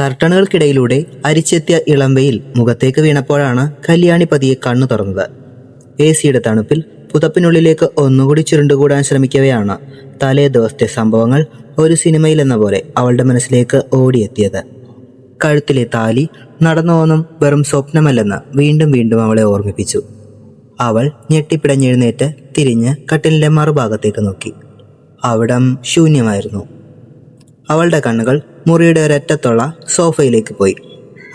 കർട്ടനുകൾക്കിടയിലൂടെ അരിച്ചെത്തിയ ഇളംവെയിൽ മുഖത്തേക്ക് വീണപ്പോഴാണ് കല്യാണി പതിയെ കണ്ണു തുറന്നത്. AC-യുടെ തണുപ്പിൽ പുതപ്പിനുള്ളിലേക്ക് ഒന്നുകൂടി ചുരുണ്ടുകൂടാൻ ശ്രമിക്കവെയാണ് തലേ ദിവസത്തെ സംഭവങ്ങൾ ഒരു സിനിമയിലെന്ന പോലെ അവളുടെ മനസ്സിലേക്ക് ഓടിയെത്തിയത്. കഴുത്തിലെ താലി നടന്നുവെന്നും വെറും സ്വപ്നമല്ലെന്ന് വീണ്ടും വീണ്ടും അവളെ ഓർമ്മിപ്പിച്ചു. അവൾ ഞെട്ടിപ്പിടഞ്ഞെഴുന്നേറ്റ് തിരിഞ്ഞ് കട്ടിലിൻ്റെ മറുഭാഗത്തേക്ക് നോക്കി. അവിടം ശൂന്യമായിരുന്നു. അവളുടെ കണ്ണുകൾ മുറിയുടെ ഒരറ്റത്തുള്ള സോഫയിലേക്ക് പോയി.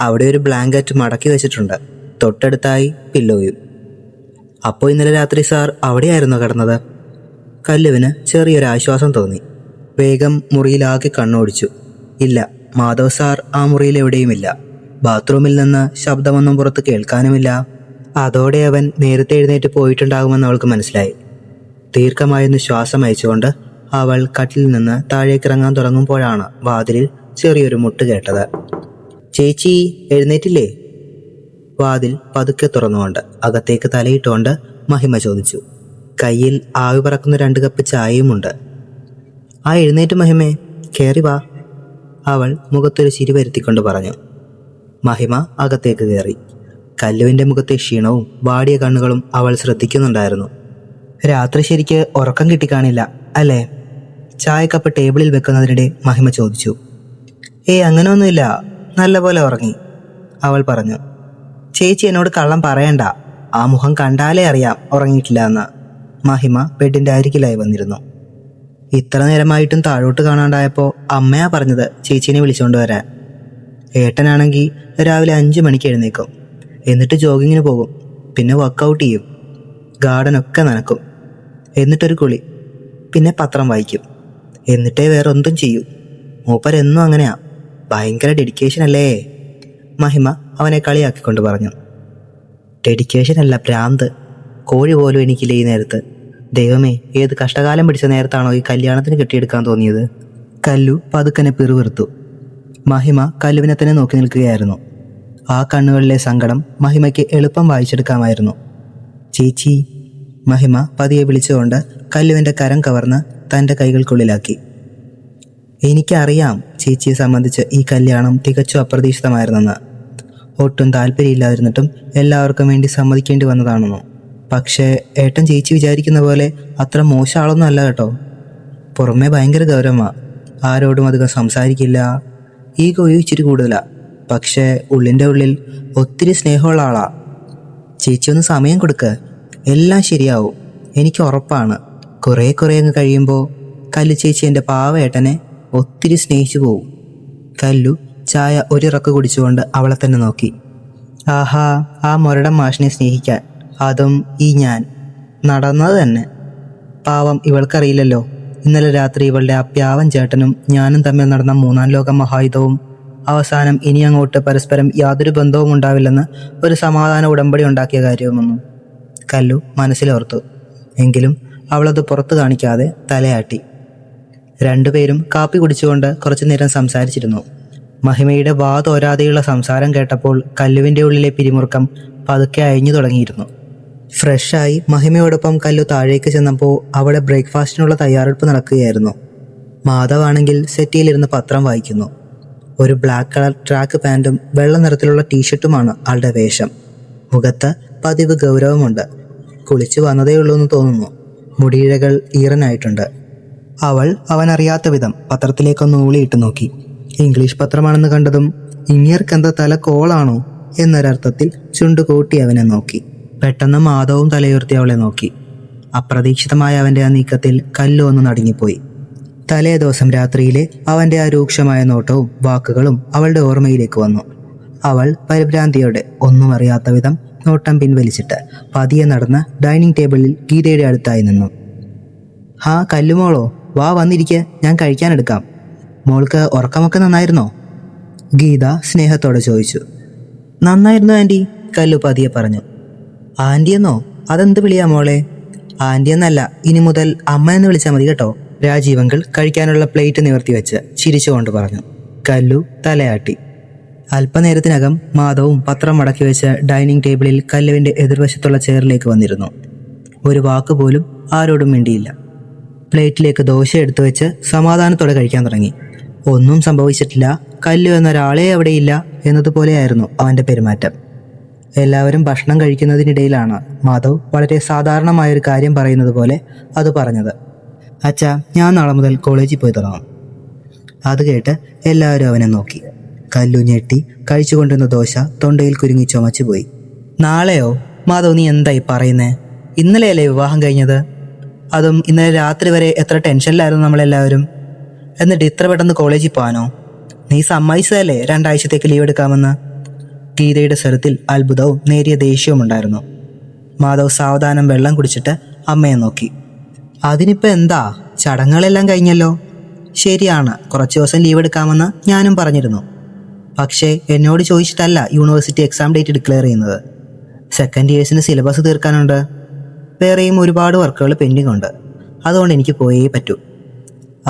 അവിടെ ഒരു ബ്ലാങ്കറ്റ് മടക്കി വെച്ചിട്ടുണ്ട്. തൊട്ടടുത്തായി പില്ലോയും. അപ്പോൾ ഇന്നലെ രാത്രി സാർ അവിടെയായിരുന്നു കിടന്നത്? കല്ലുവിന് ചെറിയൊരു ആശ്വാസം തോന്നി. വേഗം മുറിയിലാകെ കണ്ണോടിച്ചു. ഇല്ല, മാധവ് സാർ ആ മുറിയിൽ എവിടെയുമില്ല. ബാത്റൂമിൽ നിന്ന് ശബ്ദമൊന്നും പുറത്ത് കേൾക്കാനുമില്ല. അതോടെ അവൻ നേരത്തെ എഴുന്നേറ്റ് പോയിട്ടുണ്ടാകുമെന്ന് അവൾക്ക് മനസ്സിലായി. ദീർഘമായൊന്ന് ശ്വാസം അയച്ചുകൊണ്ട് അവൾ കട്ടിലിൽ നിന്ന് താഴേക്കിറങ്ങാൻ തുടങ്ങുമ്പോഴാണ് വാതിലിൽ ചെറിയൊരു മുട്ട് കേട്ടത്. ചേച്ചി എഴുന്നേറ്റില്ലേ? വാതിൽ പതുക്കെ തുറന്നുകൊണ്ട് അകത്തേക്ക് തലയിട്ടുകൊണ്ട് മഹിമ ചോദിച്ചു. കയ്യിൽ ആവി പറക്കുന്ന 2 കപ്പ് ചായയുമുണ്ട്. ആ എഴുന്നേറ്റ് മഹിമേ, കയറി വാ, അവൾ മുഖത്തൊരു ചിരി വരുത്തിക്കൊണ്ട് പറഞ്ഞു. മഹിമ അകത്തേക്ക് കയറി. കല്ലുവിൻ്റെ മുഖത്തെ ക്ഷീണവും വാടിയ കണ്ണുകളും അവൾ ശ്രദ്ധിക്കുന്നുണ്ടായിരുന്നു. രാത്രി ശരിക്ക് ഉറക്കം കിട്ടിക്കാണില്ല അല്ലേ? ചായക്കപ്പ് ടേബിളിൽ വെക്കുന്നതിനിടെ മഹിമ ചോദിച്ചു. അങ്ങനെയൊന്നുമില്ല, നല്ലപോലെ ഉറങ്ങി, അവൾ പറഞ്ഞു. ചേച്ചി എന്നോട് കള്ളം പറയണ്ട, ആ മുഖം കണ്ടാലേ അറിയാം ഉറങ്ങിയിട്ടില്ല എന്ന്. മഹിമ ബെഡിൻ്റെ അരികിലായി വന്നിരുന്നു. ഇത്ര നേരമായിട്ടും താഴോട്ട് കാണാണ്ടായപ്പോൾ അമ്മയാ പറഞ്ഞത് ചേച്ചീനെ വിളിച്ചുകൊണ്ട് വരാൻ. ഏട്ടനാണെങ്കിൽ രാവിലെ 5 മണിക്ക് എഴുന്നേക്കും. എന്നിട്ട് ജോഗിങ്ങിന് പോകും. പിന്നെ വർക്കൗട്ട് ചെയ്യും. ഗാർഡനൊക്കെ നനക്കും. എന്നിട്ടൊരു കുളി. പിന്നെ പത്രം വായിക്കും. എന്നിട്ടേ വേറെ ഒന്നും ചെയ്യൂ. മൂപ്പരെന്നും അങ്ങനെയാ. ഭയങ്കര ഡെഡിക്കേഷൻ അല്ലേ? മഹിമ അവനെ കളിയാക്കിക്കൊണ്ട് പറഞ്ഞു. ഡെഡിക്കേഷൻ അല്ല, ഭ്രാന്ത്. കോഴി പോലും എനിക്കില്ല ഈ നേരത്ത്. ദൈവമേ, ഏത് കഷ്ടകാലം പിടിച്ച നേരത്താണോ ഈ കല്യാണത്തിന് കെട്ടിയെടുക്കാൻ തോന്നിയത്? കല്ലു പതുക്കനെ പിറുവിറുത്തു. മഹിമ കല്ലുവിനെ തന്നെ നോക്കി നിൽക്കുകയായിരുന്നു. ആ കണ്ണുകളിലെ സങ്കടം മഹിമയ്ക്ക് എളുപ്പം വായിച്ചെടുക്കാമായിരുന്നു. ചേച്ചി, മഹിമ പതിയെ വിളിച്ചുകൊണ്ട് കല്ലുവിൻ്റെ കരം കവർന്ന് തൻ്റെ കൈകൾക്കുള്ളിലാക്കി. എനിക്കറിയാം ചേച്ചിയെ സംബന്ധിച്ച് ഈ കല്യാണം തികച്ചും അപ്രതീക്ഷിതമായിരുന്നെന്ന്. ഒട്ടും താല്പര്യമില്ലാതിരുന്നിട്ടും എല്ലാവർക്കും വേണ്ടി സമ്മതിക്കേണ്ടി വന്നതാണെന്നോ. പക്ഷേ ഏട്ടൻ ചേച്ചി വിചാരിക്കുന്ന പോലെ അത്ര മോശം ആളൊന്നും അല്ല കേട്ടോ. പുറമേ ഭയങ്കര ഗൗരവമാണ്. ആരോടും അധികം സംസാരിക്കില്ല. ഈഗോ ഇച്ചിരി കൂടുതലാണ്. പക്ഷേ ഉള്ളിൻ്റെ ഉള്ളിൽ ഒത്തിരി സ്നേഹമുള്ള ആളാ. ചേച്ചി ഒന്ന് സമയം കൊടുക്കുക, എല്ലാം ശരിയാവും. എനിക്ക് ഉറപ്പാണ്. കുറേ അങ്ങ് കഴിയുമ്പോൾ കല്ലു ചേച്ചി എൻ്റെ പാവ ഏട്ടനെ ഒത്തിരി സ്നേഹിച്ചു പോവും. കല്ലു ചായ ഒരിറക്ക് കുടിച്ചുകൊണ്ട് അവളെ തന്നെ നോക്കി. ആഹാ, ആ മുരടൻ മാഷിനെ സ്നേഹിക്കാൻ, അതും ഈ ഞാൻ. നടന്നത് തന്നെ. പാവം ഇവൾക്കറിയില്ലല്ലോ, ഇന്നലെ രാത്രി ഇവളുടെ അപ്യാവൻ ചേട്ടനും ഞാനും തമ്മിൽ നടന്ന 3-ാം ലോക മഹായുദ്ധവും അവസാനം ഇനി അങ്ങോട്ട് പരസ്പരം യാതൊരു ബന്ധവും ഉണ്ടാവില്ലെന്ന് ഒരു സമാധാന ഉടമ്പടി ഉണ്ടാക്കിയ കാര്യമൊന്നും കല്ലു മനസ്സിലോർത്തു. എങ്കിലും അവളത് പുറത്തു കാണിക്കാതെ തലയാട്ടി. 2 പേരും കാപ്പി കുടിച്ചുകൊണ്ട് കുറച്ചു നേരം സംസാരിച്ചിരുന്നു. മഹിമയുടെ തോരാതെയുള്ള സംസാരം കേട്ടപ്പോൾ കല്ലുവിൻ്റെ ഉള്ളിലെ പിരിമുറുക്കം പതുക്കെ അയഞ്ഞു തുടങ്ങിയിരുന്നു. ഫ്രഷായി മഹിമയോടൊപ്പം കല്ലു താഴേക്ക് ചെന്നപ്പോൾ അവിടെ ബ്രേക്ക്ഫാസ്റ്റിനുള്ള തയ്യാറെടുപ്പ് നടക്കുകയായിരുന്നു. മാധവാണെങ്കിൽ സെറ്റിയിലിരുന്ന് പത്രം വായിക്കുന്നു. ഒരു ബ്ലാക്ക് കളർ ട്രാക്ക് പാൻറ്റും വെള്ള നിറത്തിലുള്ള ടീഷർട്ടുമാണ് ആളുടെ വേഷം. മുഖത്ത് പതിവ് ഗൗരവമുണ്ട്. കുളിച്ചു വന്നതേ ഉള്ളൂ എന്ന് തോന്നുന്നു. മുടിയിഴകൾ ഈറനായിട്ടുണ്ട്. അവനറിയാത്ത വിധം പത്രത്തിലേക്കൊന്ന് ഊളിയിട്ട് നോക്കി. ഇംഗ്ലീഷ് പത്രമാണെന്ന് കണ്ടതും ഇങ്ങേർക്കെന്താ തല കോളാണോ എന്നൊരർത്ഥത്തിൽ ചുണ്ടുകൂട്ടി അവനെ നോക്കി. പെട്ടെന്ന് മാധവും തലയുയർത്തി അവളെ നോക്കി. അപ്രതീക്ഷിതമായ അവൻ്റെ ആ നീക്കത്തിൽ കല്ലു ഒന്ന് നടുങ്ങിപ്പോയി. തലേ ദിവസം രാത്രിയിലെ അവൻ്റെ ആ രൂക്ഷമായ നോട്ടവും വാക്കുകളും അവളുടെ ഓർമ്മയിലേക്ക് വന്നു. അവൾ പരിഭ്രാന്തിയോടെ ഒന്നും അറിയാത്ത വിധം നോട്ടം പിൻവലിച്ചിട്ട് പതിയെ നടന്ന് ഡൈനിങ് ടേബിളിൽ ഗീതയുടെ അടുത്തായി നിന്നു. കല്ലുമോളോ, വാ വന്നിരിക്കെ, ഞാൻ കഴിക്കാനെടുക്കാം. മോൾക്ക് ഉറക്കമൊക്കെ നന്നായിരുന്നോ? ഗീത സ്നേഹത്തോടെ ചോദിച്ചു. നന്നായിരുന്നു ആൻറ്റി, കല്ലു പതിയെ പറഞ്ഞു. ആൻറ്റിയെന്നോ? അതെന്ത് വിളിയാ മോളെ? ആൻറ്റിയെന്നല്ല, ഇനി മുതൽ അമ്മ എന്ന് വിളിച്ചാൽ മതി കേട്ടോ, രാജീവങ്കിൾ കഴിക്കാനുള്ള പ്ലേറ്റ് നിവർത്തി വെച്ച് ചിരിച്ചുകൊണ്ട് പറഞ്ഞു. കല്ലു തലയാട്ടി. അല്പനേരത്തിനകം മാധവും പത്രം മടക്കി വെച്ച് ഡൈനിങ് ടേബിളിൽ കല്ലുവിൻ്റെ എതിർവശത്തുള്ള ചെയറിലേക്ക് വന്നിരുന്നു. ഒരു വാക്കുപോലും ആരോടും മിണ്ടിയില്ല. പ്ലേറ്റിലേക്ക് ദോശ എടുത്തു വെച്ച് സമാധാനത്തോടെ കഴിക്കാൻ തുടങ്ങി. ഒന്നും സംഭവിച്ചിട്ടില്ല, കല്ലു എന്നൊരാളെ അവിടെയില്ല എന്നതുപോലെയായിരുന്നു അവൻ്റെ പെരുമാറ്റം. എല്ലാവരും ഭക്ഷണം കഴിക്കുന്നതിനിടയിലാണ് മാധവ് വളരെ സാധാരണമായൊരു കാര്യം പറയുന്നത് പോലെ അത് പറഞ്ഞത്. അച്ഛാ, ഞാൻ നാളെ മുതൽ കോളേജിൽ പോയി തുടങ്ങും. അത് കേട്ട് എല്ലാവരും അവനെ നോക്കി. കല്ലു ഞെട്ടി കഴിച്ചുകൊണ്ടിരുന്ന ദോശ തൊണ്ടയിൽ കുരുങ്ങി ചുമച്ചു പോയി. നാളെയോ? മാധവ്, നീ എന്തായി പറയുന്നേ? ഇന്നലെയല്ലേ വിവാഹം കഴിഞ്ഞത്? അതും ഇന്നലെ രാത്രി വരെ എത്ര ടെൻഷനിലായിരുന്നു നമ്മളെല്ലാവരും. എന്നിട്ട് ഇത്ര പെട്ടെന്ന് കോളേജിൽ പോകാനോ? നീ സമ്മതിച്ചതല്ലേ 2 ആഴ്ചത്തേക്ക് ലീവ് എടുക്കാമെന്ന്? ഗീതയുടെ സ്വരത്തിൽ അത്ഭുതവും നേരിയ ദേഷ്യവും ഉണ്ടായിരുന്നു. മാധവ് സാവധാനം വെള്ളം കുടിച്ചിട്ട് അമ്മയെ നോക്കി. അതിനിപ്പോൾ എന്താ, ചടങ്ങുകളെല്ലാം കഴിഞ്ഞല്ലോ. ശരിയാണ്, കുറച്ച് ദിവസം ലീവ് എടുക്കാമെന്ന് ഞാനും പറഞ്ഞിരുന്നു. പക്ഷേ എന്നോട് ചോദിച്ചിട്ടല്ല യൂണിവേഴ്സിറ്റി എക്സാം ഡേറ്റ് ഡിക്ലെയർ ചെയ്യുന്നത്. സെക്കൻഡ് ഇയേഴ്സിന് സിലബസ് തീർക്കാനുണ്ട്. വേറെയും ഒരുപാട് വർക്കുകൾ പെൻഡിങ് ഉണ്ട്. അതുകൊണ്ട് എനിക്ക് പോയേ പറ്റൂ,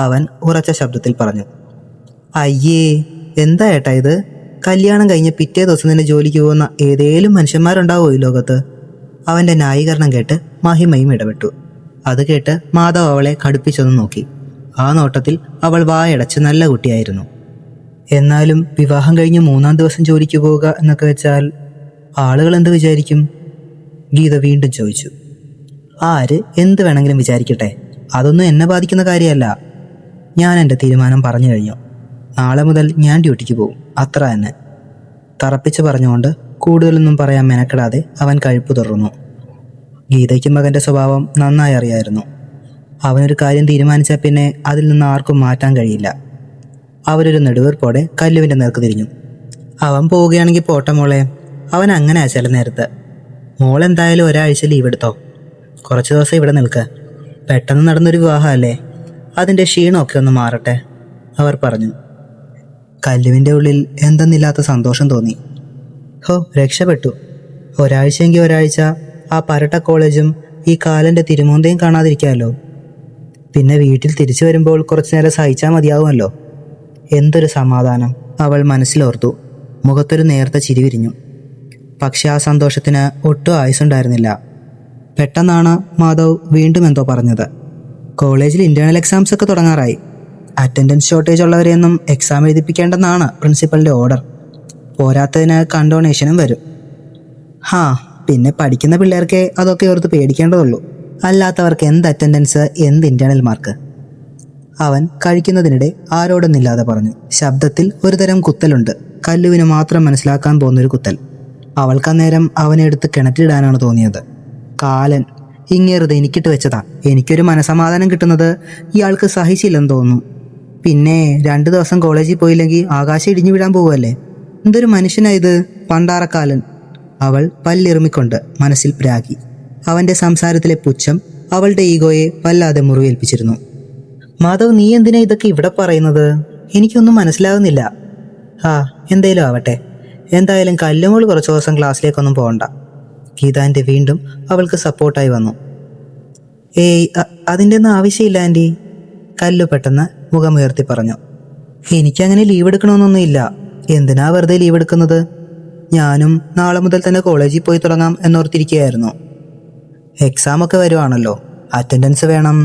അവൻ ഉറച്ച ശബ്ദത്തിൽ പറഞ്ഞു. അയ്യേ, എന്താ ഏട്ടാ ഇത്? കല്യാണം കഴിഞ്ഞ് പിറ്റേ ദിവസം തന്നെ ജോലിക്ക് പോകുന്ന ഏതേലും മനുഷ്യന്മാരുണ്ടാവുമോ ഈ ലോകത്ത്? അവൻ്റെ ന്യായീകരണം കേട്ട് മഹിമയും ഇടപെട്ടു. അത് കേട്ട് മാധവ് അവളെ കടുപ്പിച്ചൊന്ന് നോക്കി. ആ നോട്ടത്തിൽ അവൾ വായടച്ച് നല്ല കുട്ടിയായിരുന്നു. എന്നാലും വിവാഹം കഴിഞ്ഞ് 3-ാം ദിവസം ജോലിക്ക് പോവുക എന്നൊക്കെ വെച്ചാൽ ആളുകൾ എന്ത് വിചാരിക്കും? ഗീത വീണ്ടും ചോദിച്ചു. ആര് എന്ത് വേണമെങ്കിലും വിചാരിക്കട്ടെ, അതൊന്നും എന്നെ ബാധിക്കുന്ന കാര്യമല്ല. ഞാൻ എൻ്റെ തീരുമാനം പറഞ്ഞു കഴിഞ്ഞു. നാളെ മുതൽ ഞാൻ ഡ്യൂട്ടിക്ക് പോകും, അത്ര തന്നെ. തറപ്പിച്ച് പറഞ്ഞുകൊണ്ട് കൂടുതലൊന്നും പറയാൻ മെനക്കെടാതെ അവൻ കഴിപ്പ് തുടർന്നു. ഗീതയ്ക്ക് മകൻ്റെ സ്വഭാവം നന്നായി അറിയായിരുന്നു. അവനൊരു കാര്യം തീരുമാനിച്ചാൽ പിന്നെ അതിൽ നിന്ന് ആർക്കും മാറ്റാൻ കഴിയില്ല. അവരൊരു നെടുവീർപ്പോടെ കല്ലുവിൻ്റെ നേർക്ക് തിരിഞ്ഞു. അവൻ പോവുകയാണെങ്കിൽ പോട്ടെ മോളെ, അവൻ അങ്ങനെയാ ചില നേരത്ത്. മോളെന്തായാലും 1 ആഴ്ച ലീവ് എടുത്തോ, കുറച്ച് ദിവസം ഇവിടെ നിൽക്കുക. പെട്ടെന്ന് നടന്നൊരു വിവാഹമല്ലേ, അതിൻ്റെ ക്ഷീണമൊക്കെ ഒന്ന് മാറട്ടെ, അവർ പറഞ്ഞു. കല്ലുവിൻ്റെ ഉള്ളിൽ എന്തെന്നില്ലാത്ത സന്തോഷം തോന്നി. ഹോ, രക്ഷപ്പെട്ടു. 1 ആഴ്ചയെങ്കിൽ 1 ആഴ്ച ആ പരട്ട കോളേജും ഈ കാലൻ്റെ തിരുമോന്തയും കാണാതിരിക്കാമല്ലോ. പിന്നെ വീട്ടിൽ തിരിച്ചു വരുമ്പോൾ കുറച്ചു നേരം സഹിച്ചാൽ മതിയാവുമല്ലോ. എന്തൊരു സമാധാനം, അവൾ മനസ്സിലോർത്തു. മുഖത്തൊരു നേർത്ത ചിരി വിരിഞ്ഞു. പക്ഷെ ആ സന്തോഷത്തിന് ഒട്ടും ആയുസുണ്ടായിരുന്നില്ല. പെട്ടെന്നാണ് മാധവ് വീണ്ടും എന്തോ പറഞ്ഞത്. കോളേജിൽ ഇൻറ്റേർണൽ എക്സാംസ് ഒക്കെ തുടങ്ങാറായി. അറ്റൻഡൻസ് ഷോർട്ടേജ് ഉള്ളവരെയൊന്നും എക്സാം എഴുതിപ്പിക്കേണ്ടെന്നാണ് പ്രിൻസിപ്പലിൻ്റെ ഓർഡർ. പോരാത്തതിന് കണ്ടോണേഷനും വരും. പിന്നെ പഠിക്കുന്ന പിള്ളേർക്കേ അതൊക്കെ ഓർത്ത് പേടിക്കേണ്ടതുള്ളൂ. അല്ലാത്തവർക്ക് എന്ത് അറ്റൻഡൻസ്, എന്ത് ഇൻറ്റേർണൽ മാർക്ക്. അവൻ കഴിക്കുന്നതിനിടെ ആരോടൊന്നില്ലാതെ പറഞ്ഞു. ശബ്ദത്തിൽ ഒരുതരം കുത്തലുണ്ട്. കല്ലുവിന് മാത്രം മനസ്സിലാക്കാൻ പോകുന്നൊരു കുത്തൽ. അവൾക്കന്നേരം അവനെ എടുത്ത് കിണറ്റിടാനാണ് തോന്നിയത്. കാലൻ, ഇങ്ങേറുത് എനിക്കിട്ട് വെച്ചതാ. എനിക്കൊരു മനസമാധാനം കിട്ടുന്നത് ഇയാൾക്ക് സഹിച്ചില്ലെന്ന് തോന്നുന്നു. പിന്നെ 2 ദിവസം കോളേജിൽ പോയില്ലെങ്കിൽ ആകാശം ഇടിഞ്ഞു വിടാൻ പോവുമല്ലേ. എന്തൊരു മനുഷ്യനായത്, പണ്ടാറക്കാലൻ. അവൾ പല്ലിറുമിക്കൊണ്ട് മനസ്സിൽ പ്രാഗി. അവൻ്റെ സംസാരത്തിലെ പുച്ഛം അവളുടെ ഈഗോയെ വല്ലാതെ മുറിവേൽപ്പിച്ചിരുന്നു. മാധവ്, നീ എന്തിനാ ഇതൊക്കെ ഇവിടെ പറയുന്നത്? എനിക്കൊന്നും മനസ്സിലാകുന്നില്ല. എന്തേലും ആവട്ടെ. എന്തായാലും കല്ലുമോൾ കുറച്ച് ദിവസം ക്ലാസ്സിലേക്കൊന്നും പോകണ്ട. ഗീതാൻ്റെ വീണ്ടും അവൾക്ക് സപ്പോർട്ടായി വന്നു. അതിൻ്റെ ഒന്നും ആവശ്യമില്ല ആൻറ്റി, കല്ലു പെട്ടെന്ന് മുഖമുയർത്തി പറഞ്ഞു. എനിക്കങ്ങനെ ലീവ് എടുക്കണമെന്നൊന്നുമില്ല. എന്തിനാ വെറുതെ ലീവ് എടുക്കുന്നത്? ഞാനും നാളെ മുതൽ തന്നെ കോളേജിൽ പോയി തുടങ്ങാം എന്നോർത്തിരിക്കുകയായിരുന്നു. എക്സാമൊക്കെ വരുവാണല്ലോ, അറ്റൻഡൻസ് വേണം.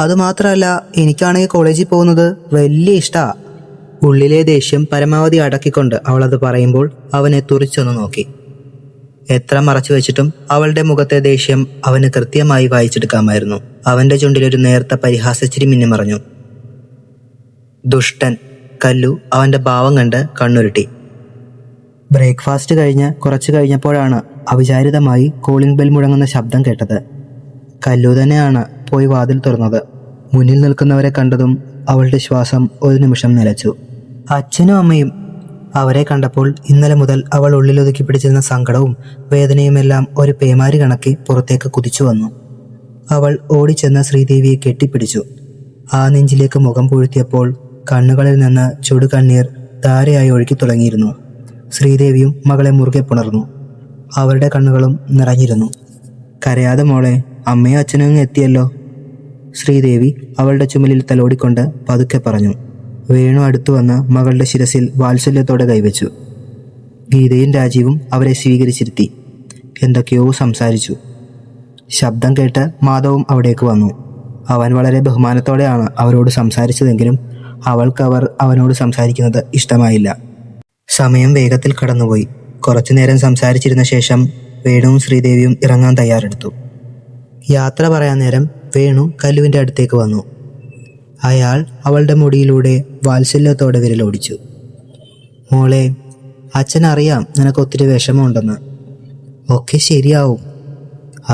അതുമാത്രമല്ല, എനിക്കാണെങ്കിൽ കോളേജിൽ പോകുന്നത് വലിയ ഇഷ്ടമാണ്. ഉള്ളിലെ ദേഷ്യം പരമാവധി അടക്കിക്കൊണ്ട് അവളത് പറയുമ്പോൾ അവനെ തുറിച്ചൊന്ന് നോക്കി. എത്ര മറച്ചു വെച്ചിട്ടും അവളുടെ മുഖത്തെ ദേഷ്യം അവന് കൃത്യമായി വായിച്ചെടുക്കാമായിരുന്നു. അവൻ്റെ ചുണ്ടിലൊരു നേർത്ത പരിഹാസച്ചിരി മിന്നിമറഞ്ഞു. ദുഷ്ടൻ. കല്ലു അവൻ്റെ ഭാവം കണ്ട് കണ്ണുരുട്ടി. ബ്രേക്ക്ഫാസ്റ്റ് കഴിഞ്ഞ് കുറച്ച് കഴിഞ്ഞപ്പോഴാണ് അവിചാരിതമായി കോളിംഗ് ബെൽ മുഴങ്ങുന്ന ശബ്ദം കേട്ടത്. കല്ലു തന്നെയാണ് പോയി വാതിൽ തുറന്നത്. മുന്നിൽ നിൽക്കുന്നവരെ കണ്ടതും അവളുടെ ശ്വാസം ഒരു നിമിഷം നിലച്ചു. അച്ഛനും അമ്മയും. അവരെ കണ്ടപ്പോൾ ഇന്നലെ മുതൽ അവൾ ഉള്ളിലൊതുക്കി പിടിച്ചിരുന്ന സങ്കടവും വേദനയുമെല്ലാം ഒരു പേമാരി കണക്കി പുറത്തേക്ക് കുതിച്ചു വന്നു. അവൾ ഓടിച്ചെന്ന് ശ്രീദേവിയെ കെട്ടിപ്പിടിച്ചു. ആ നെഞ്ചിലേക്ക് മുഖം പൂഴ്ത്തിയപ്പോൾ കണ്ണുകളിൽ നിന്ന് ചുടുകണ്ണീർ ധാരയായി ഒഴുക്കി തുടങ്ങിയിരുന്നു. ശ്രീദേവിയും മകളെ മുറുകെ പുണർന്നു. അവരുടെ കണ്ണുകളും നിറഞ്ഞിരുന്നു. കരയാതെ മോളെ, അമ്മയും അച്ഛനും അങ്ങ് എത്തിയല്ലോ. ശ്രീദേവി അവളുടെ ചുമലിൽ തലോടിക്കൊണ്ട് പതുക്കെ പറഞ്ഞു. വേണു അടുത്തു വന്ന് മകളുടെ ശിരസിൽ വാത്സല്യത്തോടെ കൈവച്ചു. ഗീതയും രാജീവും അവരെ സ്വീകരിച്ചിരുത്തി. എന്തൊക്കെയോ സംസാരിച്ചു. ശബ്ദം കേട്ട് മാധവും അവിടേക്ക് വന്നു. അവൻ വളരെ ബഹുമാനത്തോടെയാണ് അവരോട് സംസാരിച്ചതെങ്കിലും അവൾക്കവർ അവനോട് സംസാരിക്കുന്നത് ഇഷ്ടമായില്ല. സമയം വേഗത്തിൽ കടന്നുപോയി. കുറച്ചുനേരം സംസാരിച്ചിരുന്ന ശേഷം വേണുവും ശ്രീദേവിയും ഇറങ്ങാൻ തയ്യാറെടുത്തു. യാത്ര പറയാൻ നേരം വേണു കല്ലുവിൻ്റെ അടുത്തേക്ക് വന്നു. അയാൾ അവളുടെ മുടിയിലൂടെ വാത്സല്യത്തോടെ വിരലോടിച്ചു. മോളെ, അച്ഛനറിയാം നിനക്ക് ഒത്തിരി വിഷമമുണ്ടെന്ന്. ഒക്കെ ശരിയാവും.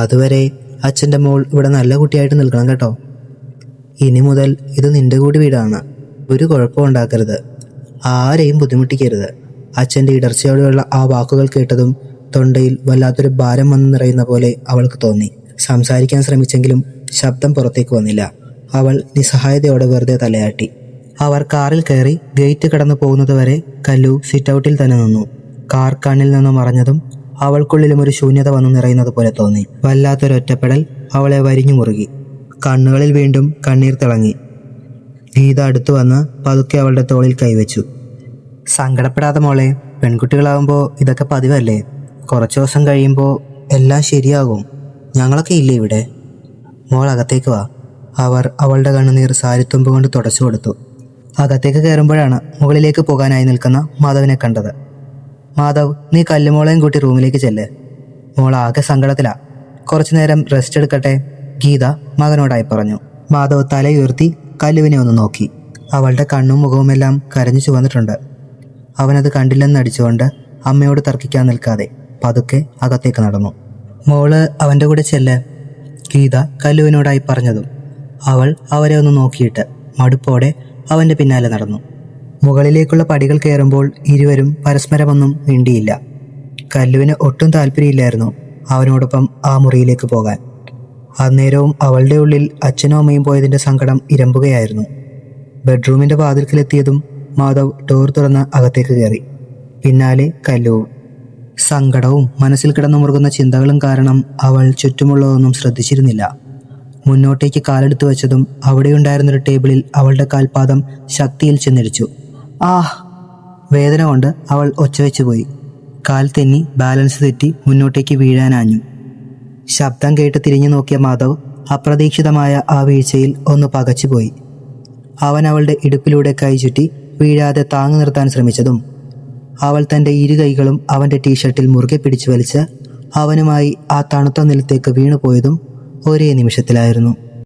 അതുവരെ അച്ഛൻ്റെ മോൾ ഇവിടെ നല്ല കുട്ടിയായിട്ട് നിൽക്കണം കേട്ടോ. ഇനി മുതൽ ഇത് നിന്റെ കൂടി വീടാണ്. ഒരു കുഴപ്പവും ഉണ്ടാക്കരുത്, ആരെയും ബുദ്ധിമുട്ടിക്കരുത്. അച്ഛൻ്റെ ഇടർച്ചയോടെയുള്ള ആ വാക്കുകൾ കേട്ടതും തൊണ്ടയിൽ വല്ലാത്തൊരു ഭാരം വന്ന് നിറയുന്ന പോലെ അവൾക്ക് തോന്നി. സംസാരിക്കാൻ ശ്രമിച്ചെങ്കിലും ശബ്ദം പുറത്തേക്ക് വന്നില്ല. അവൾ നിസ്സഹായതയോടെ വെറുതെ തലയാട്ടി. അവർ കാറിൽ കയറി ഗേറ്റ് കടന്നു പോകുന്നതുവരെ കല്ലു സിറ്റൗട്ടിൽ തന്നെ നിന്നു. കാർ കണ്ണിൽ നിന്ന് മറഞ്ഞതും അവൾക്കുള്ളിലും ഒരു ശൂന്യത വന്നു നിറയുന്നത് പോലെ തോന്നി. വല്ലാത്തൊരൊറ്റപ്പെടൽ അവളെ വരിഞ്ഞു മുറുകി. കണ്ണുകളിൽ വീണ്ടും കണ്ണീർ തിളങ്ങി. ഗീത അടുത്തു വന്ന് പതുക്കെ അവളുടെ തോളിൽ കൈവച്ചു. സങ്കടപ്പെടാതെ മോളെ, പെൺകുട്ടികളാവുമ്പോൾ ഇതൊക്കെ പതിവല്ലേ. കുറച്ചു ദിവസം കഴിയുമ്പോൾ എല്ലാം ശരിയാകും. ഞങ്ങളൊക്കെ ഇല്ലേ ഇവിടെ. മോൾ അകത്തേക്ക് വാ. അവർ അവളുടെ കണ്ണുനീർ സാരിത്തുമ്പ് കൊണ്ട് തുടച്ചു കൊടുത്തു. അകത്തേക്ക് കയറുമ്പോഴാണ് മുകളിലേക്ക് പോകാനായി നിൽക്കുന്ന മാധവിനെ കണ്ടത്. മാധവ്, നീ കല്ലുമോളെയും കൂട്ടി റൂമിലേക്ക് ചെല്ല്. മോൾ ആകെ സങ്കടത്തിലാ. കുറച്ചു നേരം റെസ്റ്റ് എടുക്കട്ടെ, ഗീത മകനോടായി പറഞ്ഞു. മാധവ് തലയുയർത്തി കല്ലുവിനെ ഒന്ന് നോക്കി. അവളുടെ കണ്ണും മുഖവുമെല്ലാം കരഞ്ഞു ചുവന്നിട്ടുണ്ട്. അവനത് കണ്ടില്ലെന്ന് അടിച്ചുകൊണ്ട് അമ്മയോട് തർക്കിക്കാൻ നിൽക്കാതെ പതുക്കെ അകത്തേക്ക് നടന്നു. മോള് അവൻ്റെ കൂടെ ചെല്ല്, ഗീത കല്ലുവിനോടായി പറഞ്ഞതും അവൾ അവരെ ഒന്ന് നോക്കിയിട്ട് മടുപ്പോടെ അവൻ്റെ പിന്നാലെ നടന്നു. മുകളിലേക്കുള്ള പടികൾ കയറുമ്പോൾ ഇരുവരും പരസ്പരമൊന്നും മിണ്ടിയില്ല. കല്ലുവിന് ഒട്ടും താല്പര്യമില്ലായിരുന്നു അവനോടൊപ്പം ആ മുറിയിലേക്ക് പോകാൻ. അന്നേരവും അവളുടെ ഉള്ളിൽ അച്ഛനും അമ്മയും പോയതിൻ്റെ സങ്കടം ഇരമ്പുകയായിരുന്നു. ബെഡ്റൂമിൻ്റെ വാതിൽക്കലെത്തിയതും മാധവ് ഡോർ തുറന്ന് അകത്തേക്ക് കയറി. പിന്നാലെ കല്ലുവും. സങ്കടവും മനസ്സിൽ കിടന്നു മുറുകുന്ന ചിന്തകളും കാരണം അവൾ ചുറ്റുമുള്ളതൊന്നും ശ്രദ്ധിച്ചിരുന്നില്ല. മുന്നോട്ടേക്ക് കാലെടുത്തു വെച്ചതും അവിടെയുണ്ടായിരുന്നൊരു ടേബിളിൽ അവളുടെ കാൽപാദം ശക്തിയിൽ ചെന്നിടിച്ചു. വേദന കൊണ്ട് അവൾ ഒച്ചവെച്ചു പോയി. കാൽ തെന്നി ബാലൻസ് തെറ്റി മുന്നോട്ടേക്ക് വീഴാനാഞ്ഞു. ശബ്ദം കേട്ട് തിരിഞ്ഞു നോക്കിയ മാധവ് അപ്രതീക്ഷിതമായ ആ വീഴ്ചയിൽ ഒന്ന് പകച്ചുപോയി. അവൻ അവളുടെ ഇടുപ്പിലൂടെ കൈ ചുറ്റി വീഴാതെ താങ്ങു നിർത്താൻ ശ്രമിച്ചതും അവൾ തൻ്റെ ഇരു കൈകളും അവൻ്റെ ടീഷർട്ടിൽ മുറുകെ പിടിച്ചു വലിച്ച് അവനുമായി ആ തണുത്ത നിലത്തേക്ക് വീണുപോയതും ഒരേ നിമിഷത്തിലായിരുന്നു.